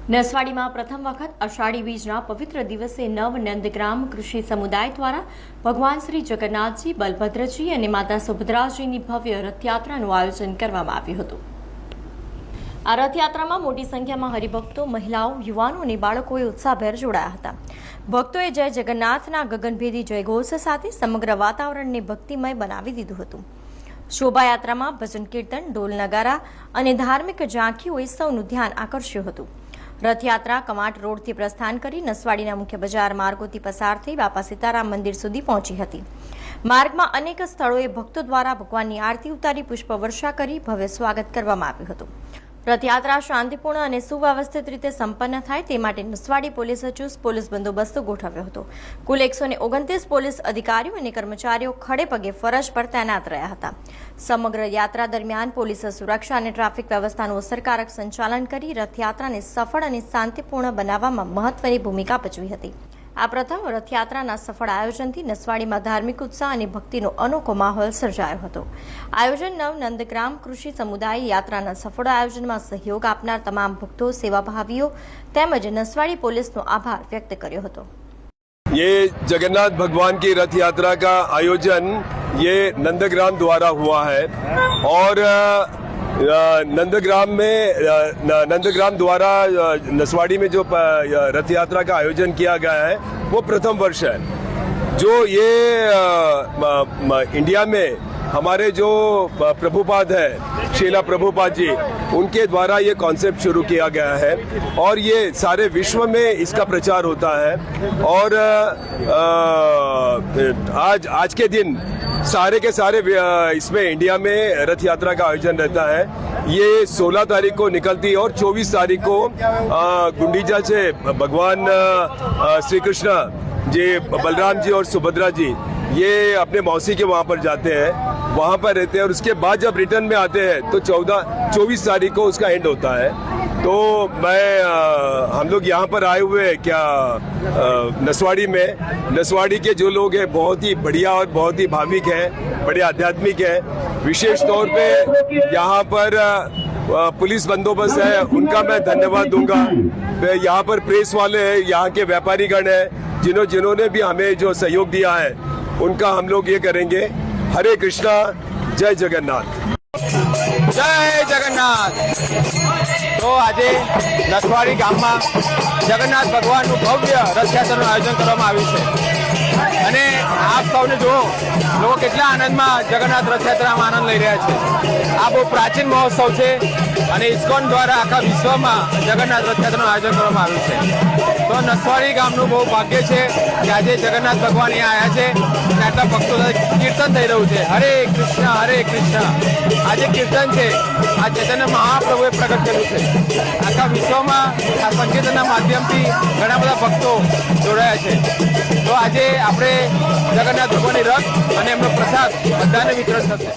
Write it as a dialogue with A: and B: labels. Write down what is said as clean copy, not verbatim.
A: નસવાડીમાં પ્રથમ વખત અષાઢી બીજના પવિત્ર દિવસે નવ નંદગ્રામ કૃષિ સમુદાય દ્વારા ભગવાન શ્રી જગન્નાથજી, બલભદ્રજી અને માતા સુભદ્રાજીની ભવ્ય રથયાત્રાનું આયોજન કરવામાં આવ્યું હતું। આ રથયાત્રામાં મોટી સંખ્યામાં હરિભક્તો, મહિલાઓ, યુવાનો અને બાળકોએ ઉત્સાહભેર જોડાયા હતા। ભક્તોએ જય જગન્નાથના ગગનભેદી જયઘોષ સાથે સમગ્ર વાતાવરણને ભક્તિમય બનાવી દીધું હતું। શોભાયાત્રામાં ભજન કીર્તન, ઢોલ નગારા અને ધાર્મિક ઝાંખીઓએ સૌનું ધ્યાન આકર્ષ્યું હતું। રથયાત્રા કમાટ રોડથી પ્રસ્થાન કરી નસવાડીના મુખ્ય બજાર માર્ગોથી પસાર થઈ બાપા સીતારામ મંદિર સુધી પહોંચી હતી। માર્ગમાં અનેક સ્થળોએ ભક્તો દ્વારા ભગવાનની આરતી ઉતારી પુષ્પવર્ષા કરી ભવ્ય સ્વાગત કરવામાં આવ્યું હતું। રથયાત્રા શાંતિપૂર્ણ અને સુવ્યવસ્થિત રીતે સંપન્ન થાય તે માટે નસવાડી પોલીસે ચુસ્ત પોલીસ બંદોબસ્ત ગોઠવ્યો હતો। કુલ 129 પોલીસ અધિકારીઓ અને કર્મચારીઓ ખડે પગે ફરજ પર તૈનાત રહ્યા હતા। સમગ્ર યાત્રા દરમિયાન પોલીસે સુરક્ષા અને ટ્રાફિક વ્યવસ્થાનું અસરકારક સંચાલન કરી રથયાત્રાને સફળ અને શાંતિપૂર્ણ બનાવવામાં મહત્વની ભૂમિકા ભજવી હતી। આ પ્રથમ રથયાત્રાના સફળ આયોજનથી નસવાડીમાં ધાર્મિક ઉત્સાહ અને ભક્તિનો અનોખો માહોલ સર્જાયો હતો। આયોજન નવ નંદગ્રામ કૃષિ સમુદાય યાત્રાના સફળ આયોજનમાં સહયોગ આપનાર તમામ ભક્તો, સેવાભાવીઓ તેમજ નસવાડી पुलिस आभार व्यक्त કર્યો હતો।
B: ये जगन्नाथ भगवान की रथ यात्रा का आयोजन ये नंदग्राम द्वारा हुआ है और नंदग्राम द्वारा नसवाड़ी में जो रथ यात्रा का आयोजन किया गया है वो प्रथम वर्ष है। जो ये इंडिया में हमारे जो प्रभुपाद है, शीला प्रभुपाद जी, उनके द्वारा ये कॉन्सेप्ट शुरू किया गया है और ये सारे विश्व में इसका प्रचार होता है। और आज के दिन सारे के सारे इसमें इंडिया में रथ यात्रा का आयोजन रहता है। ये 16 तारीख को निकलती है और 24 तारीख को गुंडीचा से भगवान श्री कृष्ण जी, बलराम जी और सुभद्रा जी ये अपने मौसी के वहाँ पर जाते हैं, वहाँ पर रहते हैं और उसके बाद जब रिटर्न में आते हैं तो 24 तारीख को उसका एंड होता है। तो हम लोग यहाँ पर आए हुए हैं क्या नसवाड़ी में, नसवाड़ी के जो लोग हैं बहुत ही बढ़िया और बहुत ही भाविक हैं, बड़े आध्यात्मिक हैं। विशेष तौर पे यहाँ पर पुलिस बंदोबस्त है, उनका मैं धन्यवाद दूंगा। यहाँ पर प्रेस वाले हैं, यहाँ के व्यापारीगण हैं, जिन्होंने भी हमें जो सहयोग दिया है उनका हम लोग ये करेंगे। हरे कृष्णा, जय जगन्नाथ।
C: जय जगन्नाथ। तो आज नसवाड़ी गाम में जगन्नाथ भगवान भव्य रथयात्रा आयोजन करवामां आव्युं छे અને આપ સૌને જો લોકો કેટલા આનંદમાં જગન્નાથ રથયાત્રામાં આનંદ લઈ રહ્યા છે। આ બહુ પ્રાચીન મહોત્સવ છે અને ઇસ્કોન દ્વારા આખા વિશ્વમાં જગન્નાથ રથયાત્રાનું આયોજન કરવામાં આવ્યું છે। તો નસવાડી ગામનું બહુ ભાગ્ય છે કે આજે જગન્નાથ ભગવાન અહીંયા આવ્યા છે અને આટલા ભક્તો કીર્તન થઈ રહ્યું છે, હરે કૃષ્ણ હરે કૃષ્ણ। આ જે કીર્તન છે આ ચૈતન્ય મહાપ્રભુએ પ્રગટ કર્યું છે। આખા વિશ્વમાં આ સંકીર્તનના માધ્યમથી ઘણા બધા ભક્તો જોડાયા છે। તો આજે આપણે જગન્નાથ ભગવાનની રથ અને એમનો પ્રસાદ બધાને વિતરણ થશે।